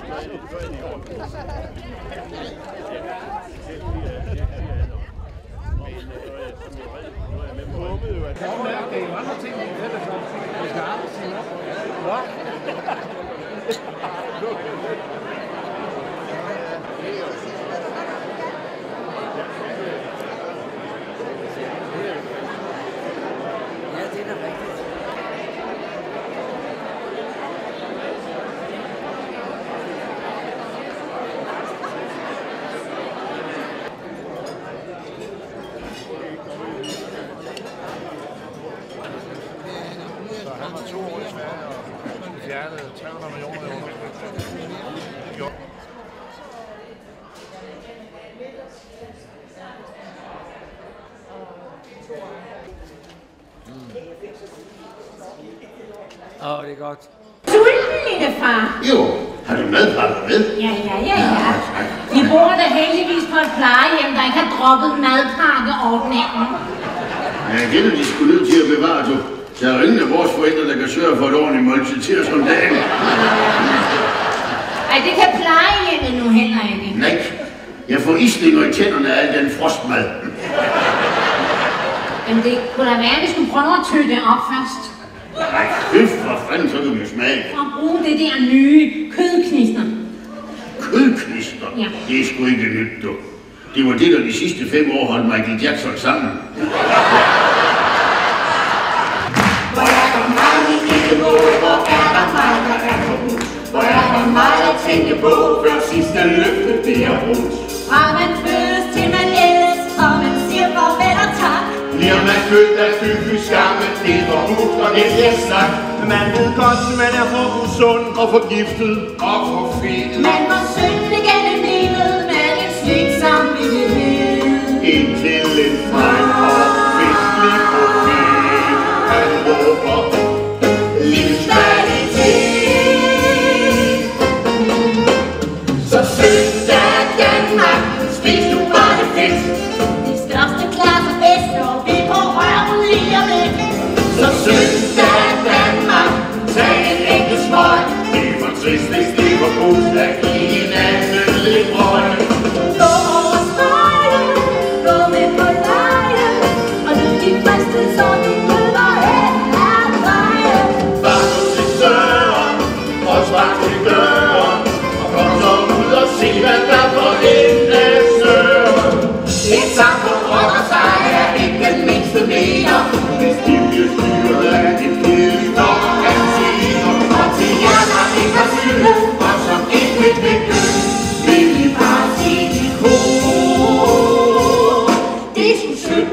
Han var 2 år i Sverige og fjernede 300 millioner euro. Det er godt. Sulten, lille far? Jo, har du madpakker med? Ja. Vi bor da heldigvis på et plejehjem, der ikke har droppet madpakkeordningen. Ja, det er de sgu nødt til at bevare, du. Der er ingen af vores forældre, der kan sørge for et ordentligt måltid til os om dagen. Ej, det kan plejehjemmet nu heller ikke. Nej, jeg får islinger i tænderne af al den frostmad. Men det kunne da være, at vi skulle prøve at tø det op først. Nej, høf for fanden, så kan vi smage. Og bruge det der nye kødknister. Kødknister? Ja. Det er sgu ikke nyt, du. Det var det, der de sidste 5 år holdt Michael Jackson sammen. Hvor er der meget, vi ikke må, hvor er der meget, der er forbudt. Hvor er der meget at tænke på, før sidste løfte det er brudt. Fra man fødes til man ældes, og man siger farvel og tak. Bliver man født af fysisk skamme, det er forbudt, og det er snak. Man ved godt, man er for usund og forgiftet og for fed. Man må synde gennem livet med en slik samvittighed. Indtil en fejl og festlig profil, han råber livskvalitet. Så synd der Danmark, spis du bare det fedt. De største klasser bedst, og vi på røven lige om lidt. Så synd der Danmark, tag en enkelt smøg. Det er for trist, hvis det var god at give hinanden lidt røg. Gå over stregen, gå med på lejen, og løb de fristelser, du møder hen ad vejen. Bare gå til søren, og spark til døren, og kom så ud og se, hvad der går ind af søren. Et samfund rokker sig er ikke den mindste mere, hvis de bliver styret af et kedeligt nok af tider. Og til jer, der ikke har synet, og som ikke vil begynde, vil vi bare sige dit hoved. Det er sgu synd.